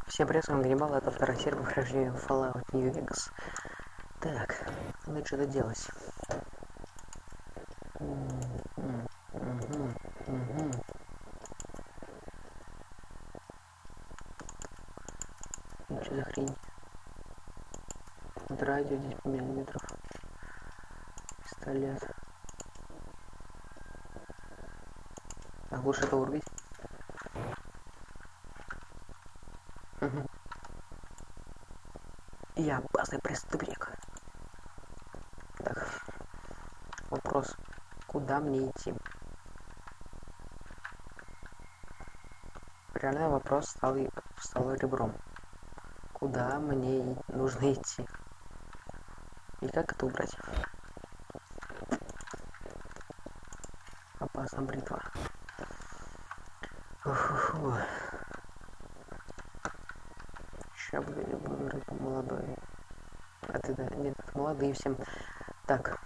Всем привет, с вами Ганнибал, это вторая серия прохождения Fallout New Vegas. Так, надо что-то делать. Что за хрень? Вот радио 10 миллиметров. Пистолет. Так, лучше это урубить. Я опасный преступник. Так, вопрос. Куда мне идти? Реальный вопрос стал ребром. Куда мне нужно идти? И как это убрать? Опасная бритва. Фу-фу-фу. Сейчас буду молодой. А ты да, нет, молодые всем. Так.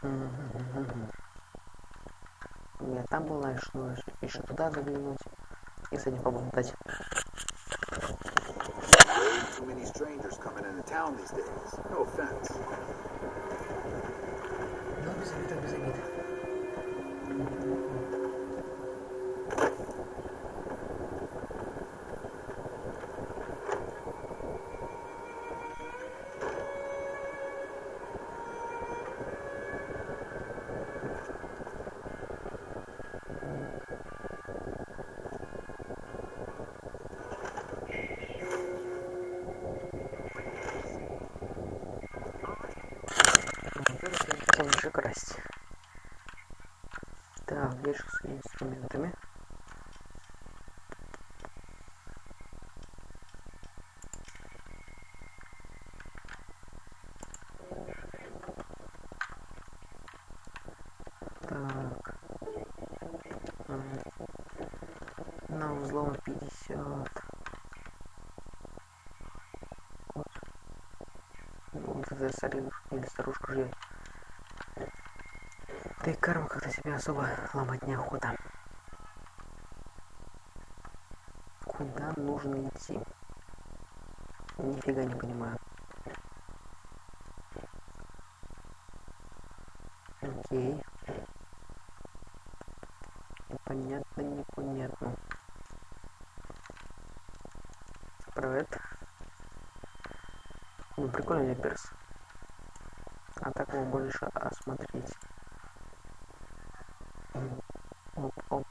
Я там был, знаешь, ну еще туда заглянуть. И с этим поболтать. Too many strangers coming into town these days. No offense. Ну, без обид, без обид. Лучше красть. Так, ящик с инструментами. Так. На взлом 50. Вот это старинушка или старушку ждет. Да и карма как-то себя особо ломать неохота. Куда нужно идти? Нифига не понимаю. Окей. Непонятно. Привет. Ну, прикольный перс. А так его больше осмотреть.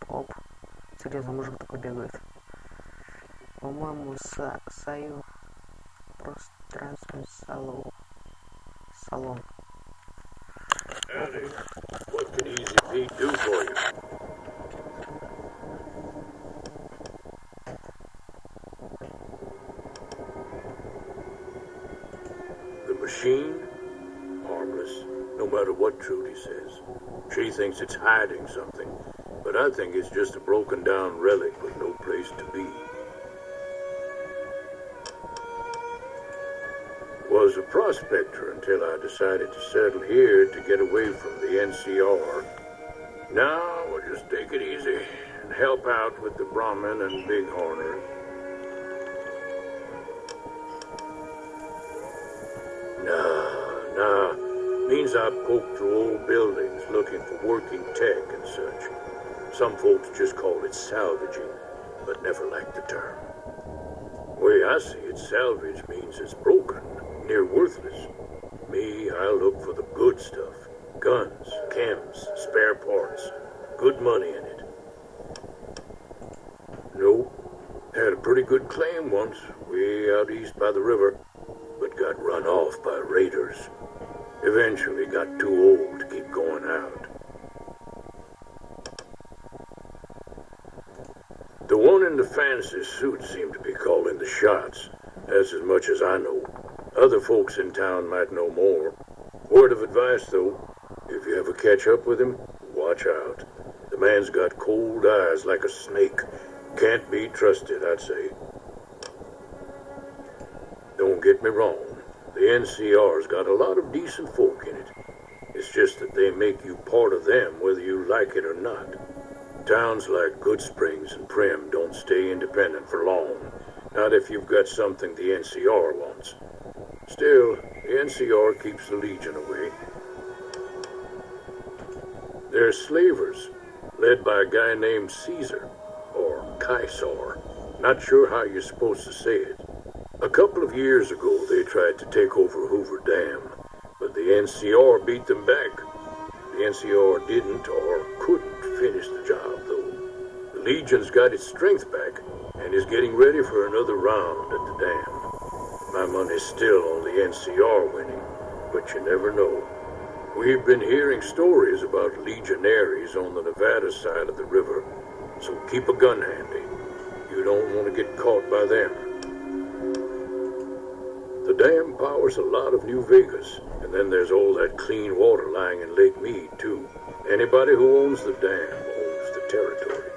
Оп. Серьезно, мужик такой бегает. По-моему, Саю пространственный салон. Howdy. What can Easy Pete do for you? The machine? Harmless, no matter what Trudy says. She thinks it's hiding something, but I think it's just a broken down relic with no place to be. Was a prospector until I decided to settle here to get away from the NCR. Now we'll just take it easy and help out with the Brahmin and Bighorners. Nah. Means I poke through old buildings looking for working tech and such. Some folks just call it salvaging, but never liked the term. Way I see it, salvage means it's broken, near worthless. Me, I look for the good stuff. Guns, chems, spare parts. Good money in it. Nope. Had a pretty good claim once, way out east by the river, but got run off by raiders. Eventually got too old to keep going out. The one in the fancy suit seemed to be calling the shots. That's as much as I know. Other folks in town might know more. Word of advice, though, if you ever catch up with him, watch out. The man's got cold eyes like a snake. Can't be trusted, I'd say. Don't get me wrong. The NCR's got a lot of decent folk in it. It's just that they make you part of them whether you like it or not. Towns like Good Springs and Prim don't stay independent for long. Not if you've got something the NCR wants. Still, the NCR keeps the Legion away. They're slavers, led by a guy named Caesar, or Caesar. Not sure how you're supposed to say it. A couple of years ago, they tried to take over Hoover Dam, but the NCR beat them back. The NCR didn't or couldn't finish the job, though. The Legion's got its strength back and is getting ready for another round at the dam. My money's still on the NCR winning, but you never know. We've been hearing stories about legionaries on the Nevada side of the river, so keep a gun handy. You don't want to get caught by them. The dam powers a lot of New Vegas, and then there's all that clean water lying in Lake Mead, too. Anybody who owns the dam owns the territory.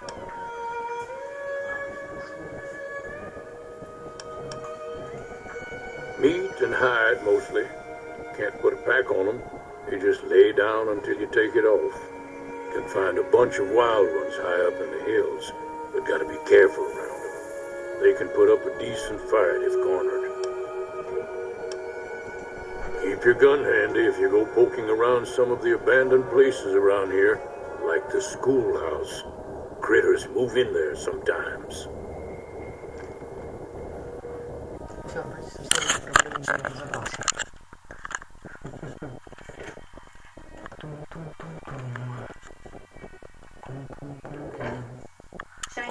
Meat and hide, mostly. Can't put a pack on them. You just lay down until you take it off. Can find a bunch of wild ones high up in the hills, but gotta be careful around them. They can put up a decent fight if cornered. Keep your gun handy if you go poking around some of the abandoned places around here, like the schoolhouse. Critters move in there sometimes. Все, вроде со всеми проблемами я разобрался.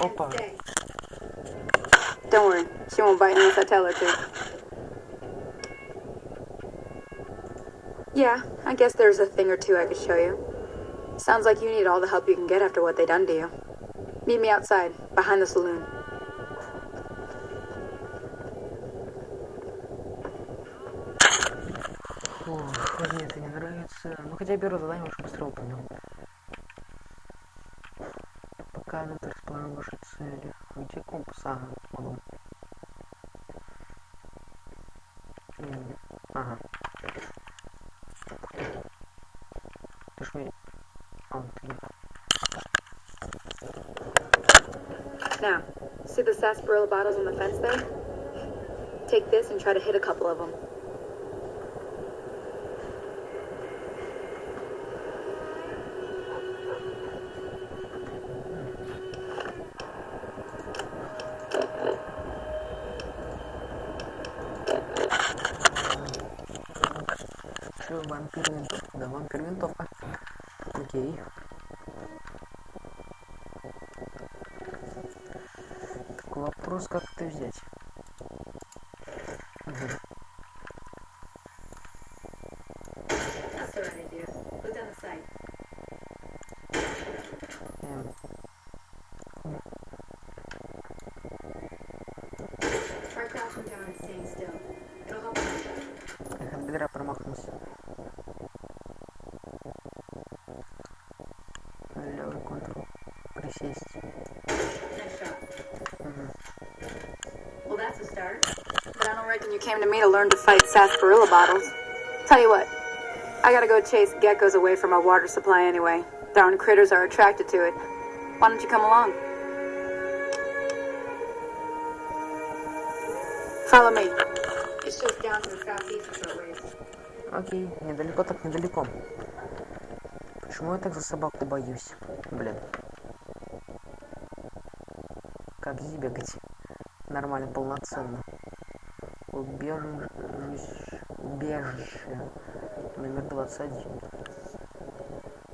Опа. Don't worry, she won't bite unless I tell her to. Yeah, I guess there's a thing or two I could show you. Sounds like you need all the help you can get after what they done to you. Meet me outside, behind the saloon. Фух, мне это не нравится. Ну хотя первое задание очень быстро выполнил. Пока нет расположен вашей цели. Где компас? Ага, вон он. Ага. Ты ж мне... А, ты... Now, see the sarsaparilla bottles on the fence there? Take this and try to hit a couple of them. Что, вампир винтовка? Да, вампир винтовка. Окей. Так, вопрос, как это взять? Эх, от бедра промахнулся. Левый контрол. Присесть. Well, that's a start. But I don't reckon you came to me to learn to fight sarsaparilla bottles. Tell you what, I gotta go chase geckos away from our water supply anyway. Darn critters are attracted to it. Why don't you come along? Follow me. It's just down to the southeast a short ways. Окей, недалеко так недалеко. Почему я так за собаку боюсь? Блин. Как здесь бегать? Нормально, полноценно. Убежище. Номер 21.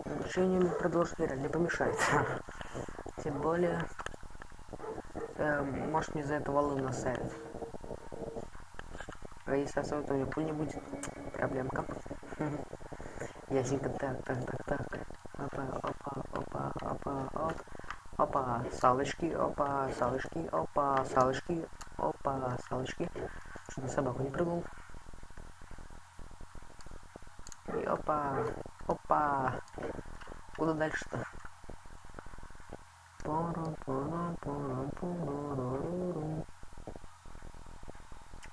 Решение продолжить вряд ли помешает. Тем более, может мне за это валы насадят. А если особенно у меня пуль не будет, проблемка. Ясненько, так. Опа, салочки, опа, салочки. Что на собаку не прыгнул. И опа. Куда дальше-то?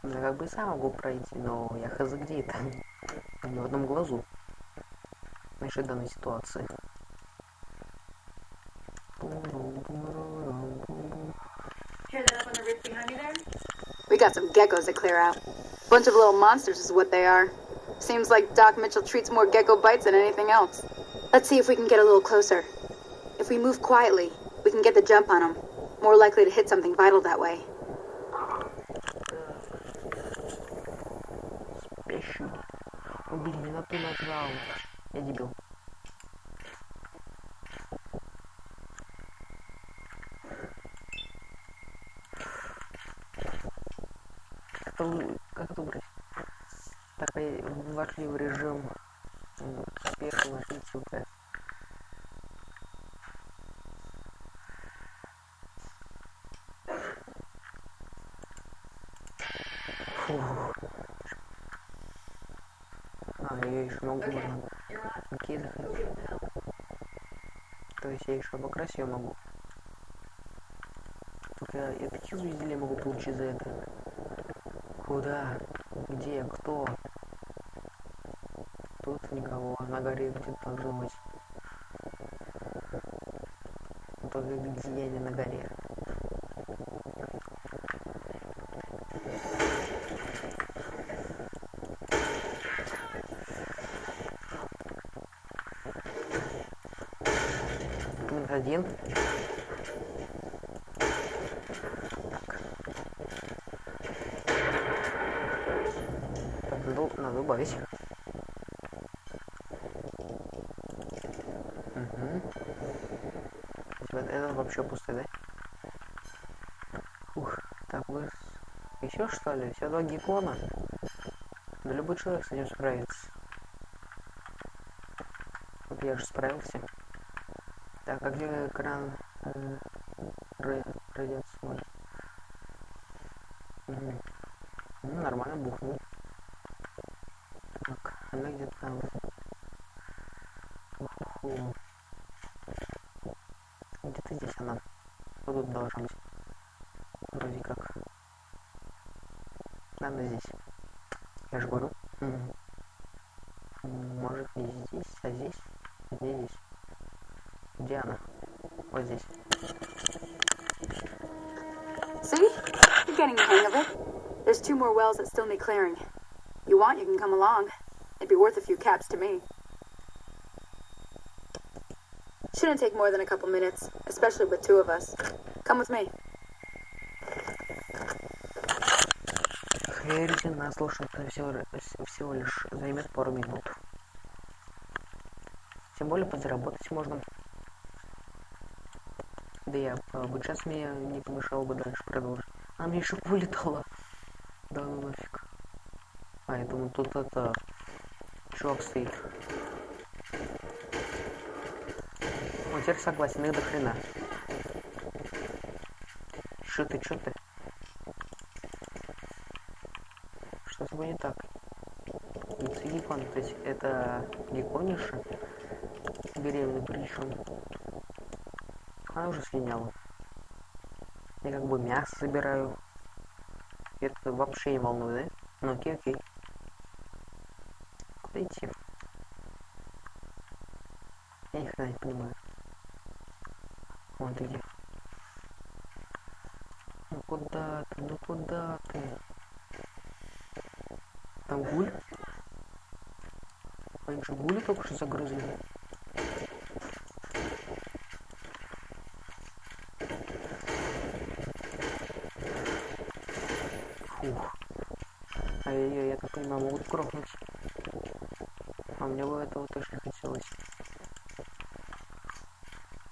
Я как бы сам могу пройти, но я хз где это? Не в одном глазу. В нашей данной ситуации. Hear that up on the ridge behind me there? got some geckos to clear out. Bunch of little monsters is what they are. Seems like Doc Mitchell treats more gecko bites than anything else. Let's see if we can get a little closer. If we move quietly, we can get the jump on them. More likely to hit something vital that way. Спеши. Блин, не на ту нажал. Я дебил. Как это убрать? Так, вошли в режим первого ютуба. Я еще могу накидать. То есть я еще обокрасить ее могу. Только я такие изделия могу получить за это. Куда? Где? Кто? Тут никого. На горе где-то должно быть. Но только где я не на горе? Один. Так, надо убавить. Это вообще пустой, да? Ух, так, вы еще что ли? Все два геккона? Да любой человек с этим справится. Вот я же справился. Так, а где экран радиационный? Ну, нормально бухнул. Так, она где-то там. Где-то здесь она. Вот тут должна быть. Вроде как. Она здесь. Я же говорю. Может не здесь, а здесь? Где здесь? Где она? Вот здесь. See? You're getting the hang of it. There's 2 more wells that still need clearing. You want, you can come along. It'd be worth a few caps to me. Shouldn't take more than a couple minutes, especially with 2 of us. Come with me. Херите нас слушать всего лишь займет пару минут. Тем более подзаработать можно. Да я бы сейчас меня не помешало бы дальше продолжить. А мне еще вылетало. Да ну нафиг. А, я думаю, тут это... чувак стоит. Вот теперь согласен, их до хрена. Чё ты? Что с тобой не так? Геккон, то есть это геккониша? Беременный причем. Она уже слиняла. Я как бы мясо собираю. Это вообще не волнует, да? Ну окей. Куда идти? Я ни хрена не понимаю. Вон ты где. Ну куда ты? Там гуль? Они же гули только что загрызли. Фух. Ай-яй-яй, я так понимаю, могут крохнуть. А мне бы этого точно не хотелось.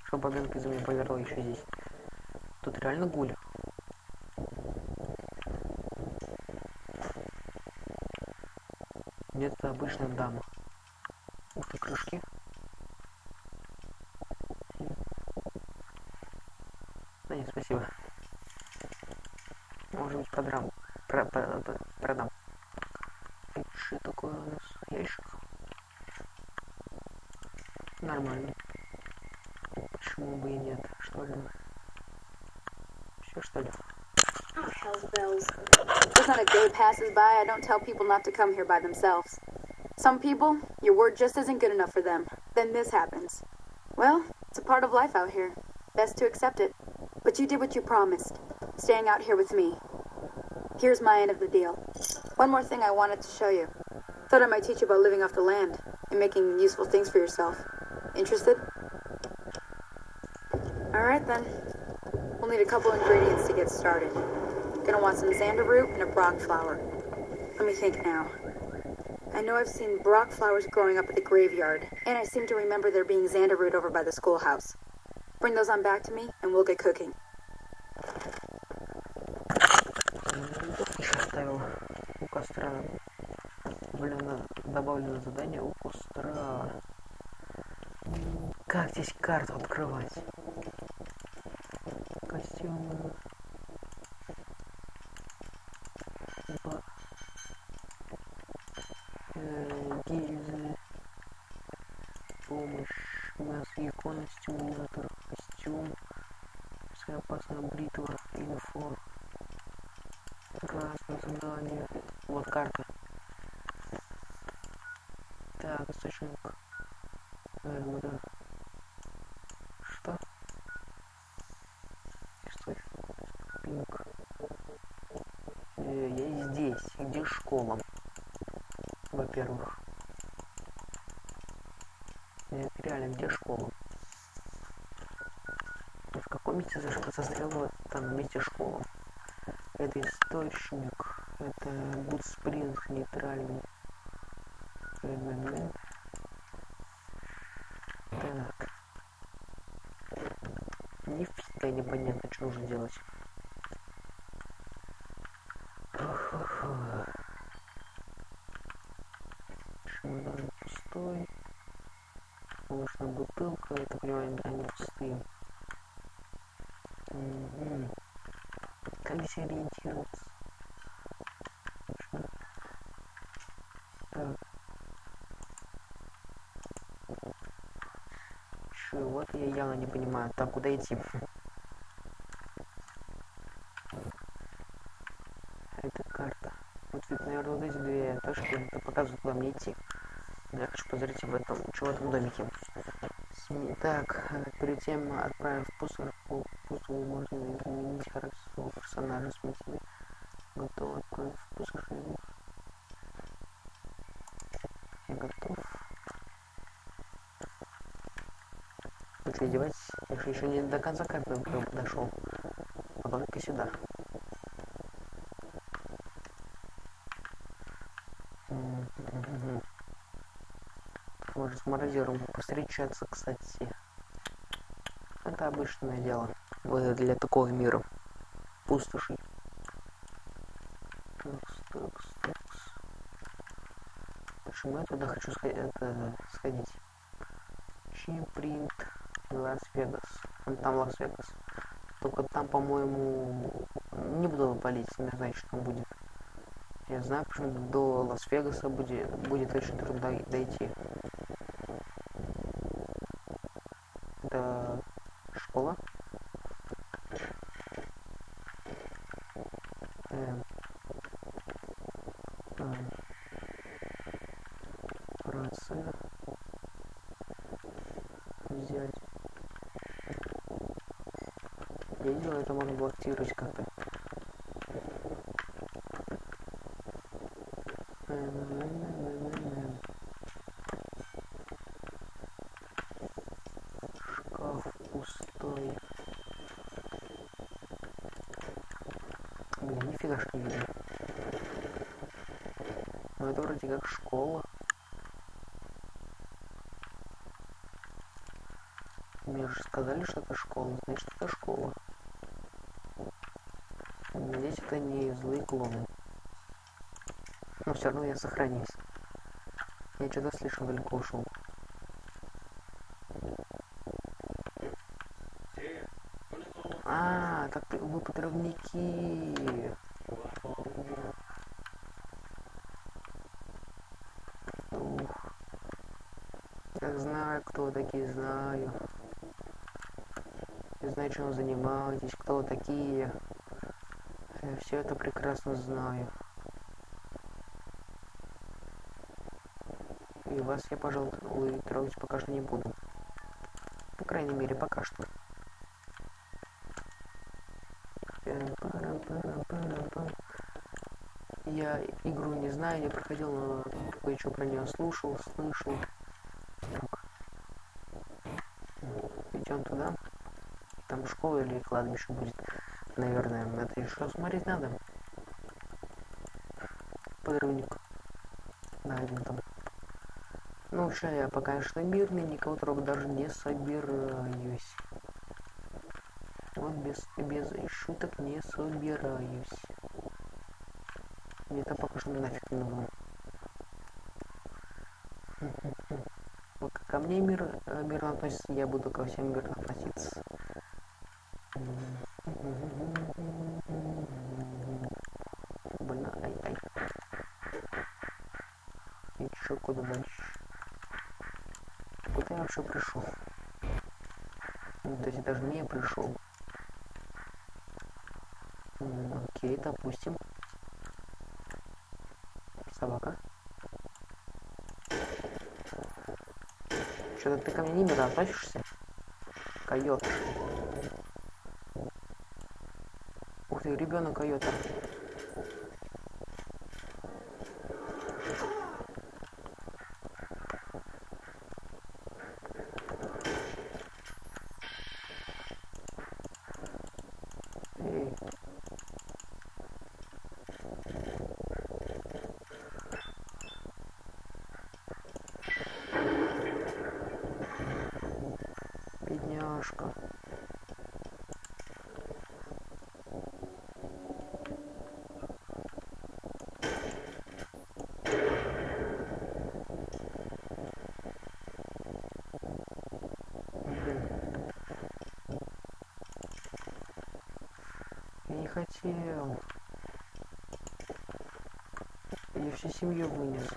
Чтобы бабенка за меня поверла еще здесь. Тут реально гуль. Где-то обычная дама. Ух ты, крышки. Да нет, спасибо. Может быть, продам. Что такое у нас? Ящик. Нормально. Почему бы и нет? Что ли? Все что ли? Oh, hell's bells. There's not a day passes by I don't tell people not to come here by themselves. Some people, your word just isn't good enough for them. Then this happens. Well, it's a part of life out here. Best to accept it. But you did what you promised. Staying out here with me. Here's my end of the deal. One more thing I wanted to show you. Thought I might teach you about living off the land and making useful things for yourself. Interested? Alright then. We'll need a couple ingredients to get started. Gonna want some xander root and a brock flower. Let me think now. I know I've seen brock flowers growing up at the graveyard, and I seem to remember there being xander root over by the schoolhouse. Bring those on back to me, and we'll get cooking. Еще оставил у костра. Блин, добавлено задание у костра. Как здесь карту открывать? Костюмы. Гильзы. Помощь. Мозги, иконы, стимулятор, костюм. Опасная бритва, инфо. Красное задание. Вот карта. Так, источник. Да. Что? Источник. Пинг. Я здесь. Где школа? Во-первых. Нет, реально, где школа? В каком месте застряла там вместе школа? Это источник. Это Будспринг нейтральный. Так. Нифига непонятно, что нужно делать. Чемодан пустой. Молочная бутылка, это понимаю, они пустые. Как здесь ориентироваться? Так. Вот я явно не понимаю. Так, куда идти? Это карта. Вот, наверное, вот эти две точки это показывают, куда мне идти. Я хочу посмотреть в этом домике. Так, перед тем отправив пусто, вы можете изменить характер своего персонажа. В смысле, готов отправить пусто. Я готов. Вы что, издеваетесь? Я же еще не до конца карты подошел. А только сюда. Может с мародером повстречаться, кстати. Это обычное дело для такого мира. Пустоши. Такс. Почему я туда хочу сходить? Чипринт Лас-Вегас. Там Лас-Вегас. Только там, по-моему, не буду болеть, не знаю, что там будет. Я знаю, почему до Лас-Вегаса будет очень трудно дойти. Это школа. Рация. Взять. Я видел, это можно было активировать как-то. Шкаф пустой. Блин, нифига ж не видно. Ну это вроде как школа. Мне же сказали, что это школа, значит это школа. Надеюсь, это не злые клоны. Но все равно я сохранюсь. Я что-то слишком далеко ушел. Так вы подрывники. Ух. Я знаю, кто вы такие, знаю. Я знаю, чем вы занимаетесь, кто вы такие. Я все это прекрасно знаю. И вас я, пожалуй, трогать пока что не буду. По крайней мере, пока что. Я игру не знаю, не проходил, но кое-что про нее слышал. Так, идем туда. Там школа или кладбище будет. Наверное, это еще смотреть надо. Подрывник. Найден там. Ну, вообще, я пока что мирный, никого трогать даже не собираюсь. Вот без шуток не собираюсь. Мне это пока что нафиг не нужно. Вот ко мне мирно относится, я буду ко всем мирно относиться. Больно, ай. И чё, куда дальше? Куда я вообще пришел? Ну, то есть даже не пришел. Окей, допустим. Собака. Что-то ты ко мне не мирно относишься? Койот. Ух ты, ребенок койота. Эй. Бедняжка. Я не хотел. Я всю семью вынес.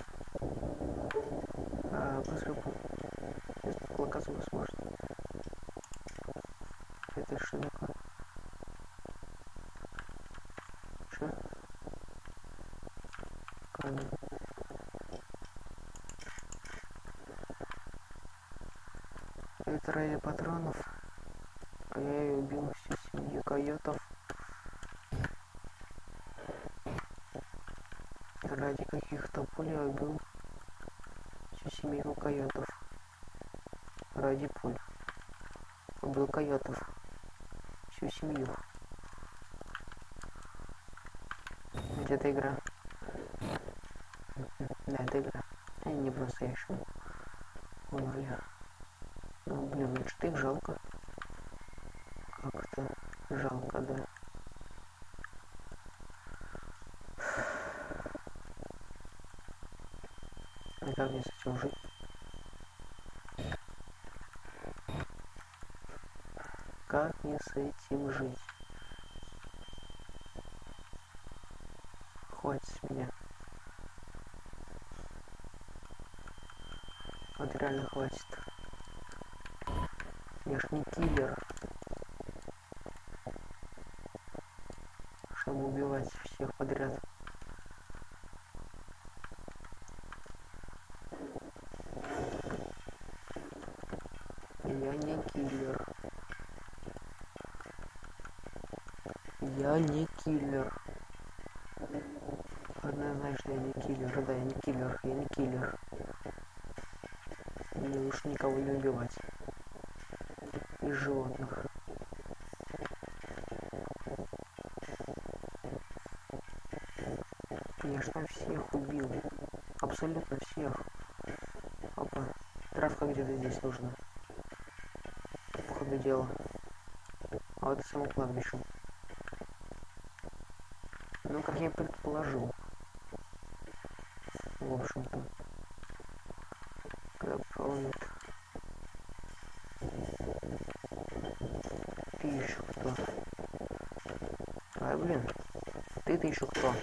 Быстро локацию вы сможете. Это что такое? Что? Камень. Это ради патронов. А я и убил всю семью койотов. Ради каких-то пуль я убил всю семейку койотов. Ради пуль. Убил койотов. Всю семью. Ведь это игра. Да, это игра. Они не по-настоящему умерли. Ну, блин, ну что их жалко. Как-то жалко, да. А как мне с этим жить? Как мне с этим жить? Хватит с меня. Вот реально хватит. Я ж не киллер. Чтобы убивать всех подряд. Я не киллер. Я не киллер. Ладно, знаешь, что я не киллер. Да, я не киллер. Я не киллер. Мне лучше никого не убивать. Из животных. Я ж там всех убил. Абсолютно всех. Опа. Травка где-то здесь нужна. По ходу дела. А вот и само кладбище. Ну, как я предположил. В общем-то. Капонет. Ты еще кто? Ай, блин. Ты-то еще кто?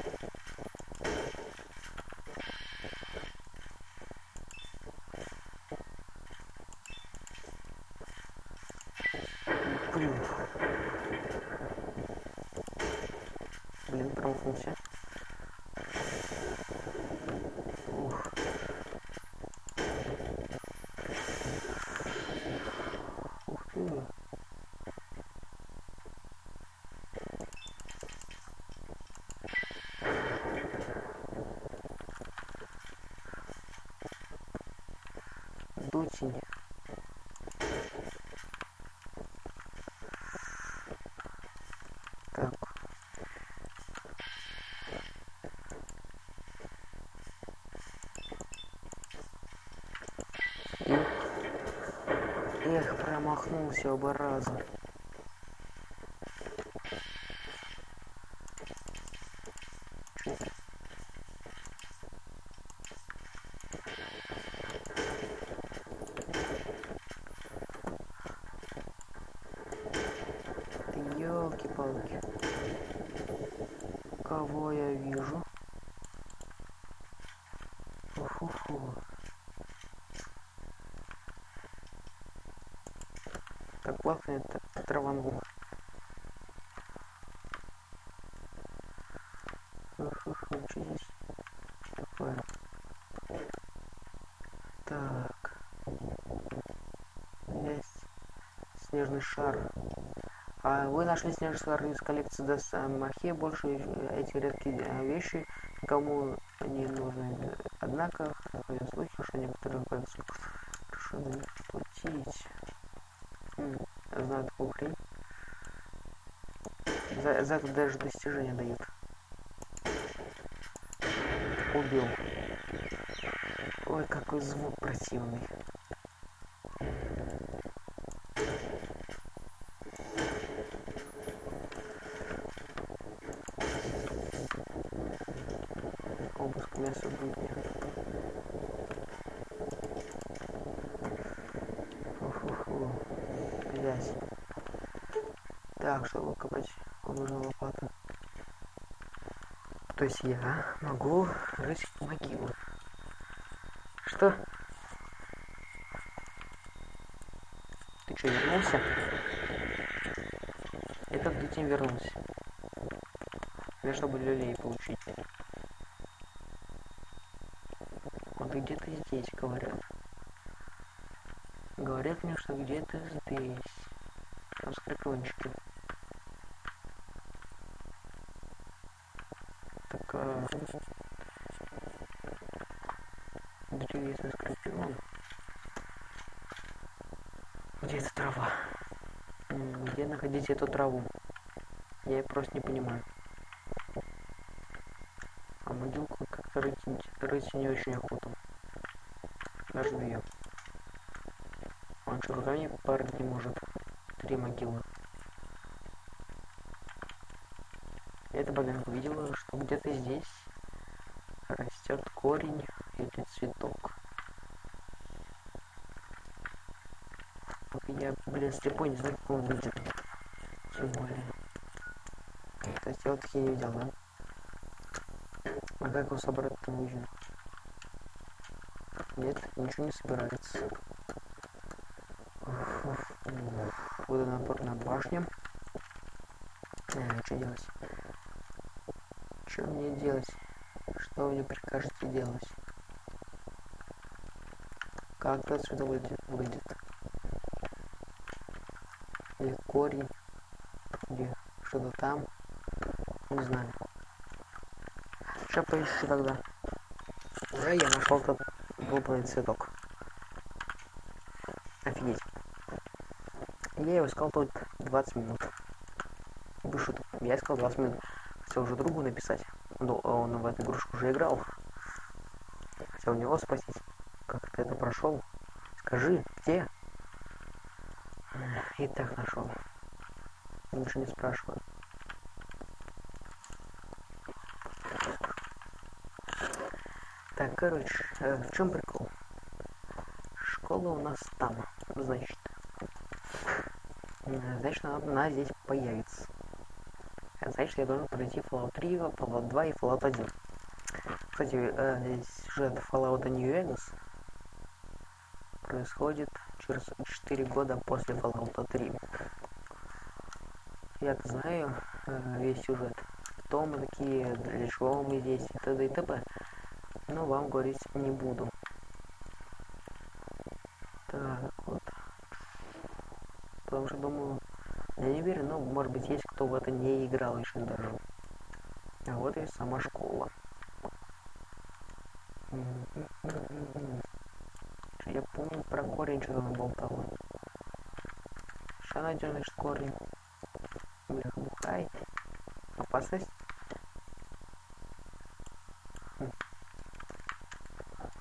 Блин, промахнулся. Ух. Ух ты. осень. Так. Эх, промахнулся оба раза. Ёлки-палки. Кого я вижу? Фу-фу-фу. Так пахнет траванул. Фу-фу-фу, что здесь такое? Так. Есть снежный шар. А вы нашли снежный шар из коллекции Досамахе. Больше эти редкие вещи никому не нужны. Однако, ходят слухи, что некоторые коллекции решили платить. Знаю такую хрень. За это даже достижения дают. Убил. Ой, какой звук противный. Обыск мяса будет. Фу-фу-фу. Грязь. Так, чтобы выкопать, нужна лопата. То есть я могу рыть могилу. Что? Ты что, вернулся? Это где ты вернулся? Мне чтобы люлей получить. Вот где-то здесь, говорят. Говорят мне, что где-то здесь. Там скорпиончики. Так, древесный скорпион. Где эта трава? Где находить эту траву? Я просто не понимаю. А могилку как-то рыть не очень охота. Даже две. Он что, руками парить не может. 3 могилы. Эта поганка видела, что где-то здесь растет корень или цветок. Только я, блин, слепой, не знаю, как он выйдет. Тем более. Кстати, я вот такие не видел, да? А как его собрать-то нужно? Нет, ничего не собирается. Водонапорная башня. Что делать? Что мне делать? Что вы мне прикажете делать? Как это отсюда выйдет? Или корень? Или что-то там? Не знаю. Сейчас поищу тогда. Уже я нашел тот глупый цветок. Офигеть. Я его искал тут 20 минут. Без шуток. Я искал 20 минут. Хотел уже другу написать. Но он в эту игрушку уже играл. Хотел у него спросить, как ты это прошел. Скажи, где? И так нашел. Лучше не спрашиваю. Так, короче, в чем прикол? Школа у нас там, значит. Значит, она здесь появится. Значит, я должен пройти Fallout 3, Fallout 2 и Fallout 1. Кстати, сюжет Fallout New Vegas происходит через 4 года после Fallout 3. Я-то знаю весь сюжет. Кто мы такие, для чего мы здесь, и т.д. и т.п. Но вам говорить не буду. Так, вот. Потому что, думаю, я не верю, но, может быть, есть кто в это не играл еще даже. А вот и сама школа. Я помню про корень хрень что-то наболтала. Сейчас найдем, значит, корни. Бля, бухай. Опасность.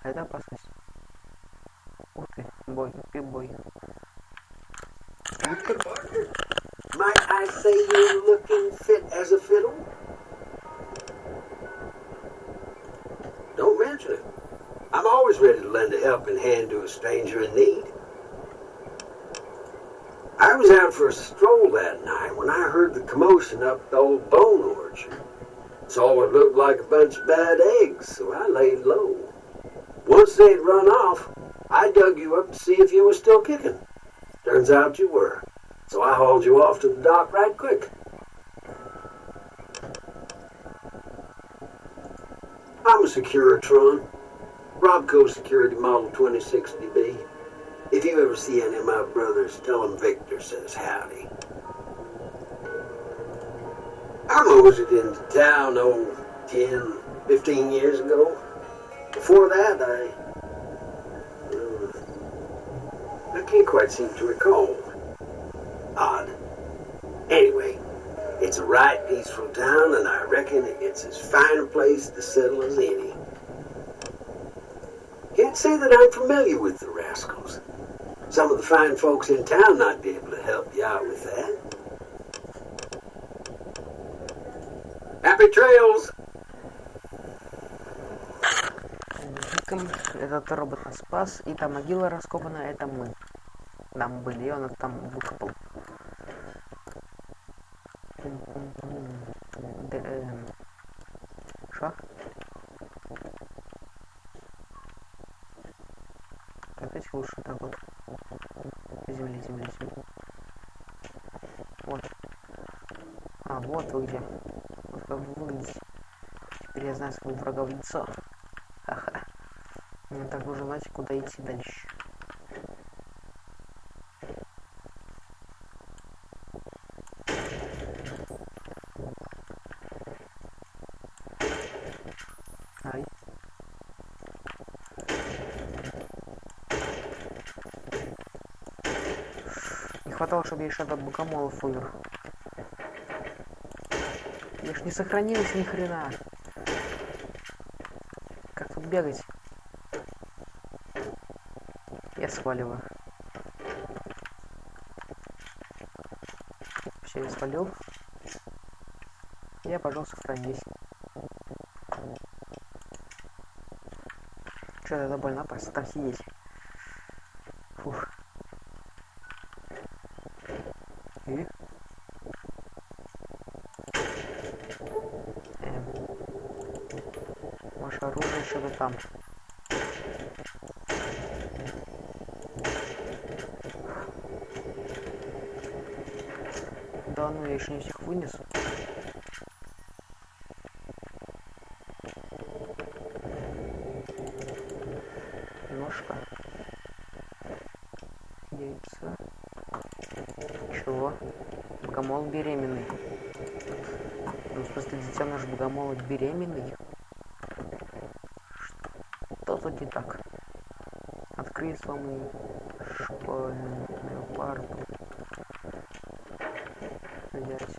А это опасность. Ух ты, бой, пип-бой. Might I say you're looking fit as a fiddle? Don't mention it. I'm always ready to lend a helping hand to a stranger in need. I was out for a stroll that night when I heard the commotion up the old bone orchard. Saw what looked like a bunch of bad eggs, so I laid low. Once they'd run off, I dug you up to see if you were still kicking. Turns out you were. So I hauled you off to the dock right quick. I'm a Securitron. Robco Security Model 2060B. If you ever see any of my brothers, tell them Victor says howdy. I moseyed into town, 10, 15 years ago. Before that, I can't quite seem to recall. Odd. Anyway, it's a right peaceful town, and I reckon it's as fine a place to settle as any. Can't say that I'm familiar with the rascals. Some of the fine folks in town might be able to help you out with that. Happy trails! Этот робот нас спас, и та могила раскопана, это мы. Там были, он их там выкопал. Шо? Опять лучше так вот. Земли. Вот. А, вот вы где. Вот как вы выглядите. Теперь я знаю своего врага в лицо. Ха-ха. Мне так нужно знать, куда идти дальше. Ай. Не хватало, чтобы я еще до богомолов умер. Я ж не сохранился ни хрена. Как тут бегать? Я сваливаю. Все, я свалил. Я, пожалуйста, сохранись. Что-то это больно опасно там сидеть. Фух. И? Может, оружие что-то там. Да ну, я еще не всех вынесу. Ножка. Яйца. Чего? Богомол беременный. Ну, в смысле, дитя наш богомол беременный? Что тут не так? Открыть сломы школьную парту. Взять.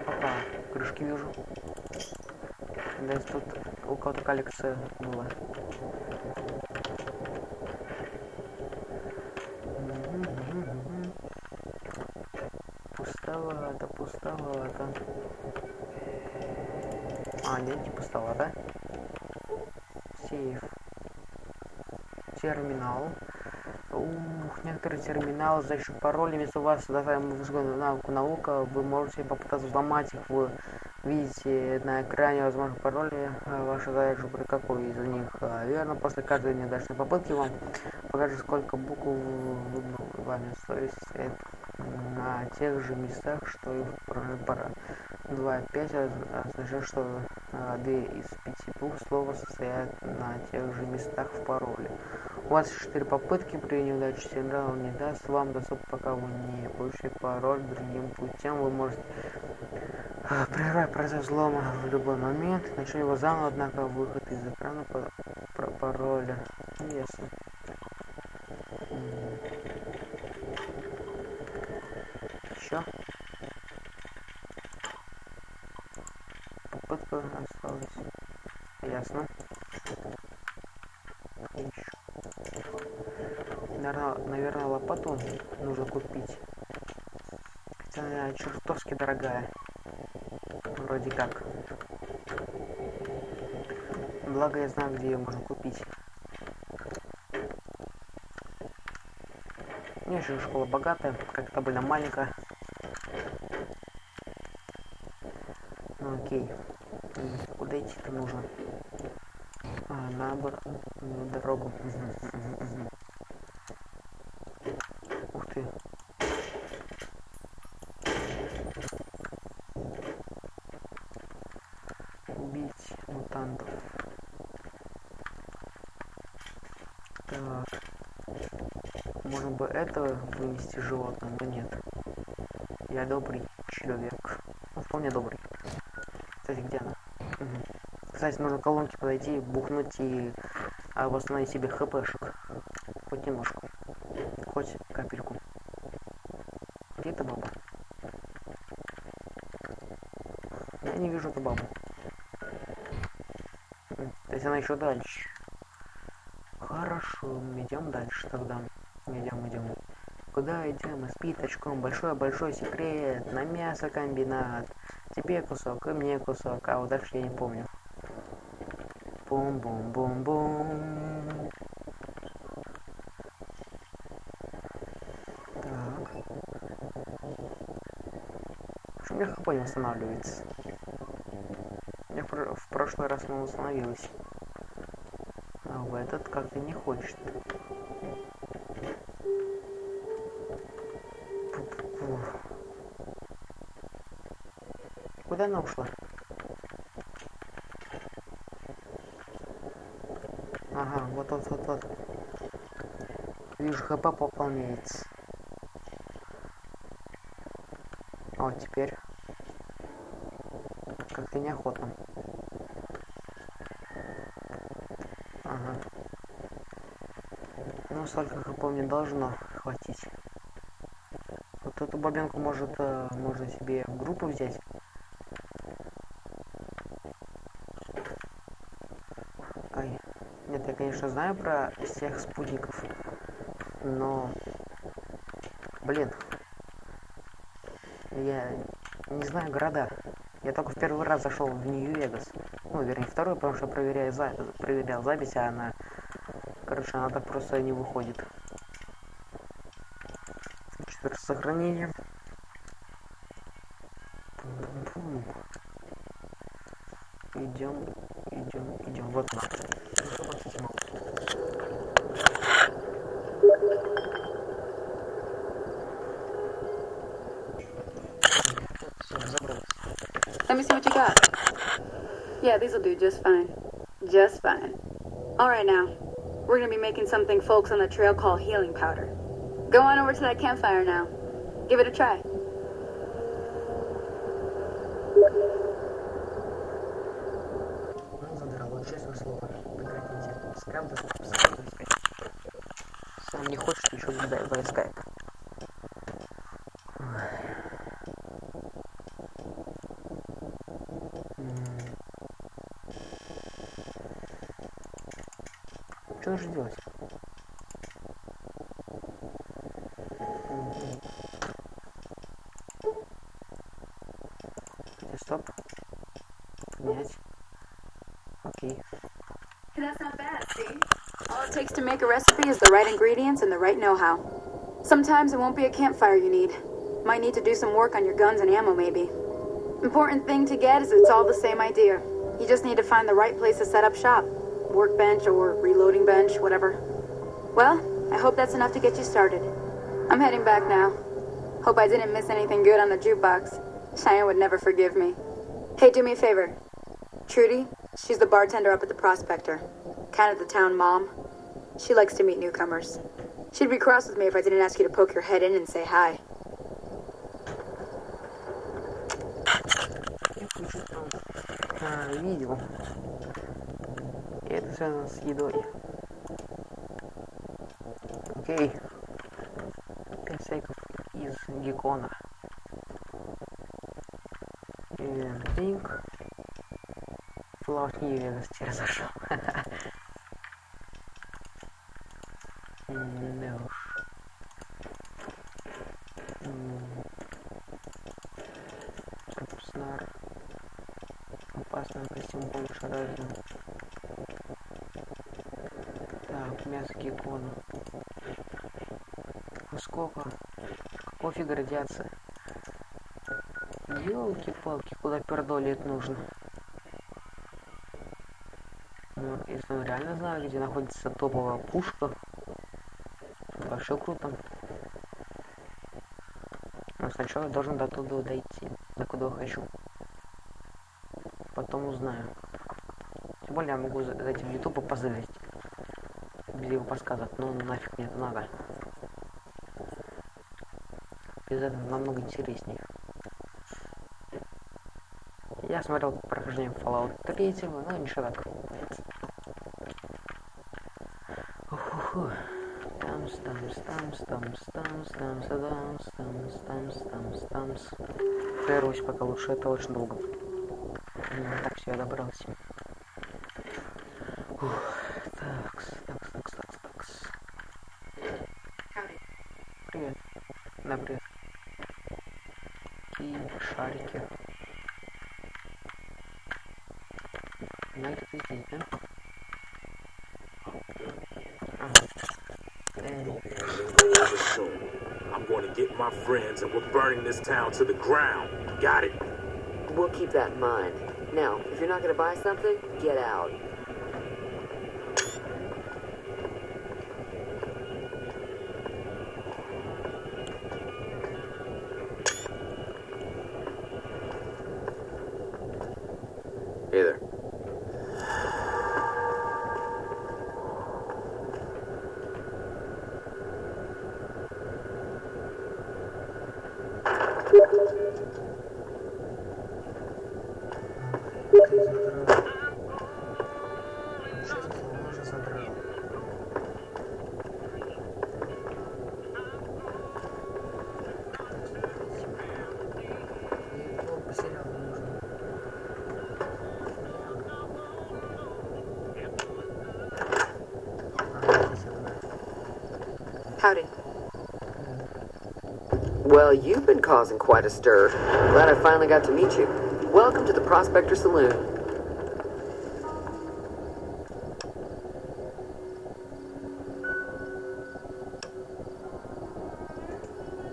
Опа, крышки вижу. Да, тут у кого-то коллекция была. Пустовато. А, нет, не пустовато. Сейф. Терминал. Ух, некоторые терминалы с защитными паролями, если у вас навыку наука, вы можете попытаться взломать их. Вы видите на экране возможных паролей. Ваша задача при какой из них верно. После каждой неудачной попытки вам покажет, сколько букв выбрал вами. То есть это на тех же местах, что и в пора. 2.5 означает, что 2 из 5 букв слова состоят на тех же местах в пароле. У вас 4 попытки, при неудаче терминал не даст вам доступ, пока вы не получите пароль другим путем. Вы можете прервать процесс взлома в любой момент, начать его заново, однако выход из экрана пароля. Ясно. Все. Попытка осталась. Ясно. Наверное, лопату нужно купить. Хотя она чертовски дорогая. Вроде как. Благо я знаю, где ее можно купить. У меня еще школа богатая, как-то довольно маленькая. Ну окей. Куда идти-то нужно? На дорогу. Ух ты. Убить мутантов. Так. Можно бы это вынести животным, но нет. Я добрый человек. Ну, вполне добрый. Кстати, где она? Угу. Кстати, нужно к колонке подойти, бухнуть и восстановить себе хпшек. Хоть немножко. Хоть капельку. Где эта баба? Я не вижу эту бабу. То есть она еще дальше. Хорошо, идем дальше тогда. Идем. Куда идем? С питочком. Большой секрет. На мясокомбинат. Тебе кусок, и мне кусок. А вот дальше я не помню. Бум-бум-бум-бум. Так. Почему у меня хп не восстанавливается? У меня в прошлый раз она восстановилась. А в этот как-то не хочет. Куда она ушла? Ага, вот. Вижу, хп пополняется. О, теперь как-то неохотно. Ага. Ну, столько хп мне должно хватить. Вот эту бабенку можно себе в группу взять. Ай. Нет, я, конечно, знаю про всех спутников. Но... Блин. Я не знаю города. Я только в первый раз зашел в Нью-Вегас. Ну, вернее, второй, потому что проверял запись, а она... Короче, она так просто не выходит. Теперь сохранение. Идем. Вот она. Let me see what you got. Yeah, these'll do just fine. Just fine. Alright now, we're gonna be making something folks on the trail call healing powder. Go on over to that campfire now. Give it a try. Честное слово, прекратите. Скам сам не хочет еще в скайп. Что нужно делать? Стоп. Поднять. Окей. That's not bad, see? All it takes to make a recipe is the right ingredients and the right know-how. Sometimes it won't be a campfire you need. Might need to do some work on your guns and ammo, maybe. Important thing to get is it's all the same idea. You just need to find the right place to set up shop. Workbench or reloading bench, whatever. Well, I hope that's enough to get you started. I'm heading back now. Hope I didn't miss anything good on the jukebox. Cheyenne would never forgive me. Hey, do me a favor. Trudy, she's the bartender up at the Prospector. Kind of the town mom. She likes to meet newcomers. She'd be cross with me if I didn't ask you to poke your head in and say hi. Видел. И это связано с едой. Окей. 5 сейков из геккона. Fallout New Vegas теперь зашел. Да уж. Собственно, опасный костюм больше разным. Так, мясо геккона. Сколько? Какого фига радиация? Ёлки-палки, куда пердолить нужно? Ну, если он реально знает, где находится топовая пушка, то вообще круто. Но сначала я должен до туда дойти, до куда я хочу. Потом узнаю. Тем более я могу зайти в YouTube и позырить. Без его подсказок, но нафиг мне это надо. Без этого намного интереснее. Я смотрел прохождение Fallout 3, но ничего так. Уху. Тамс. Прервусь пока лучше, это очень долго. Так, все, я добрался. Такс. Привет. Да, привет. И шарики. Найт, ты здесь, да? I'm going to get my friends and we're burning this town to the ground. Got it? We'll keep that in mind. Now, if you're not going to buy something, get out. Hey there. Howdy. Well, you've been causing quite a stir. Glad I finally got to meet you. Welcome to the Prospector Saloon.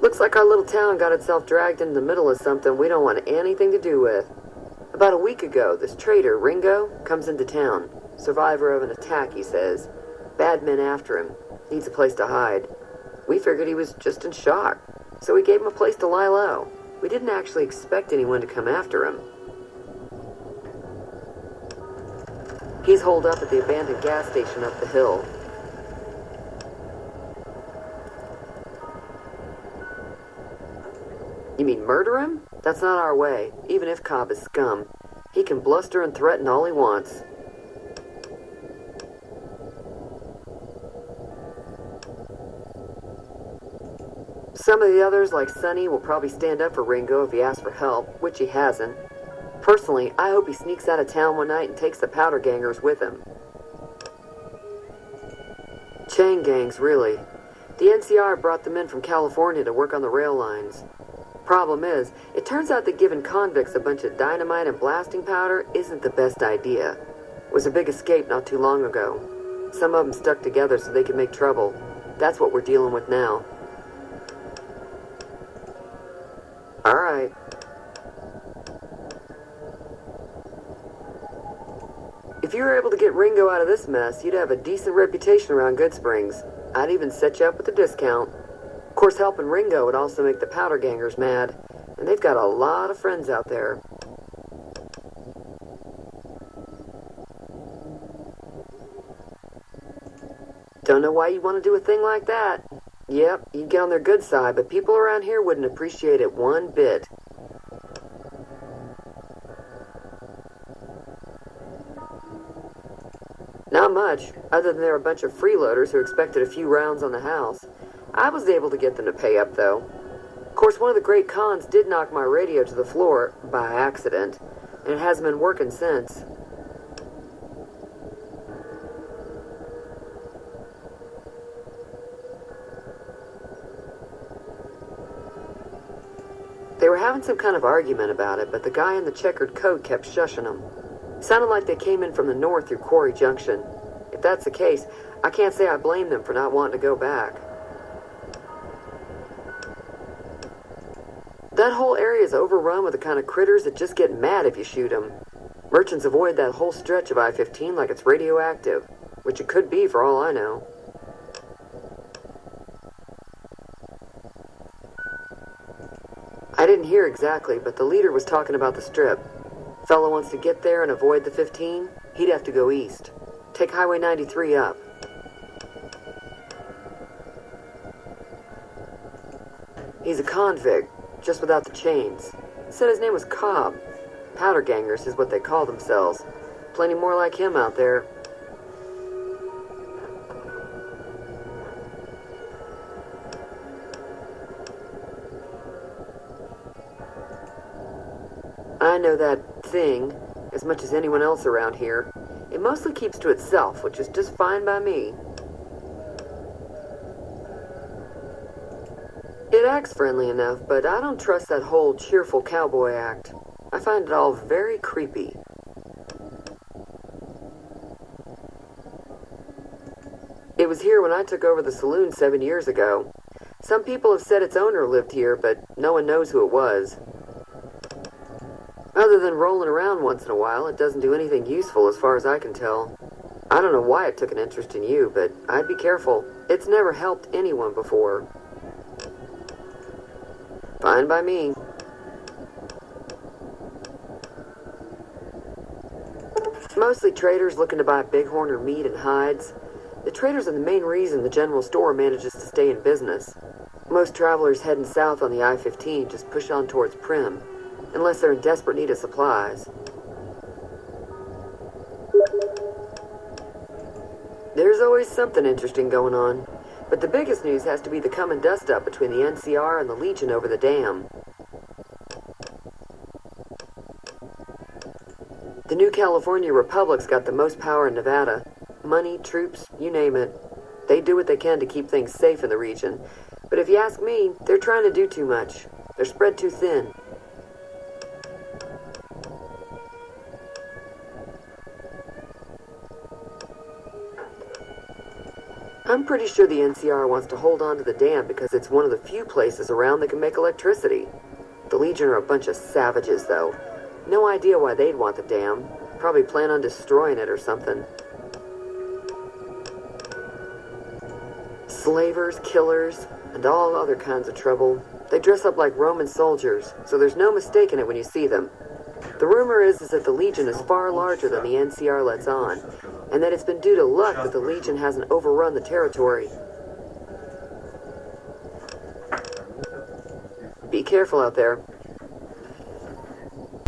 Looks like our little town got itself dragged into the middle of something we don't want anything to do with. About a week ago, this trader, Ringo, comes into town. Survivor of an attack, he says. Bad men after him. Needs a place to hide. We figured he was just in shock, so we gave him a place to lie low. We didn't actually expect anyone to come after him. He's holed up at the abandoned gas station up the hill. You mean murder him? That's not our way, even if Cobb is scum. He can bluster and threaten all he wants. Some of the others, like Sonny, will probably stand up for Ringo if he asks for help, which he hasn't. Personally, I hope he sneaks out of town one night and takes the powder gangers with him. Chain gangs, really. The NCR brought them in from California to work on the rail lines. Problem is, it turns out that giving convicts a bunch of dynamite and blasting powder isn't the best idea. It was a big escape not too long ago. Some of them stuck together so they could make trouble. That's what we're dealing with now. All right. If you were able to get Ringo out of this mess, you'd have a decent reputation around Good Springs. I'd even set you up with a discount. Of course, helping Ringo would also make the powder gangers mad, and they've got a lot of friends out there. Don't know why you'd want to do a thing like that. Yep, you'd get on their good side, but people around here wouldn't appreciate it one bit. Not much, other than they're a bunch of freeloaders who expected a few rounds on the house. I was able to get them to pay up, though. Of course, one of the great cons did knock my radio to the floor, by accident, and it hasn't been working since. were having some kind of argument about it, but the guy in the checkered coat kept shushing them. Sounded like they came in from the north through Quarry Junction. If that's the case, I can't say I blame them for not wanting to go back. That whole area is overrun with the kind of critters that just get mad if you shoot them. Merchants avoid that whole stretch of I-15 like it's radioactive, which it could be for all I know. I didn't hear exactly, but the leader was talking about the strip. Fellow wants to get there and avoid the 15, he'd have to go east. Take Highway 93 up. He's a convict, just without the chains. Said his name was Cobb. Powder gangers is what they call themselves. Plenty more like him out there. I know that thing as much as anyone else around here. It mostly keeps to itself, which is just fine by me. It acts friendly enough, but I don't trust that whole cheerful cowboy act. I find it all very creepy. It was here when I took over the saloon 7 years ago. Some people have said its owner lived here, but no one knows who it was. Other than rolling around once in a while, it doesn't do anything useful as far as I can tell. I don't know why it took an interest in you, but I'd be careful. It's never helped anyone before. Fine by me. Mostly traders looking to buy bighorner meat and hides. The traders are the main reason the general store manages to stay in business. Most travelers heading south on the I-15 just push on towards Prim, unless they're in desperate need of supplies. There's always something interesting going on, but the biggest news has to be the come and dust up between the NCR and the Legion over the dam. The new California Republic's got the most power in Nevada. Money, troops, you name it. They do what they can to keep things safe in the region, but if you ask me, they're trying to do too much. They're spread too thin. I'm pretty sure the NCR wants to hold on to the dam because it's one of the few places around that can make electricity. The Legion are a bunch of savages, though. No idea why they'd want the dam. Probably plan on destroying it or something. Slavers, killers, and all other kinds of trouble. They dress up like Roman soldiers, so there's no mistaking it when you see them. The rumor is that the Legion is far larger than the NCR lets on, and that it's been due to luck that the Legion hasn't overrun the territory. Be careful out there.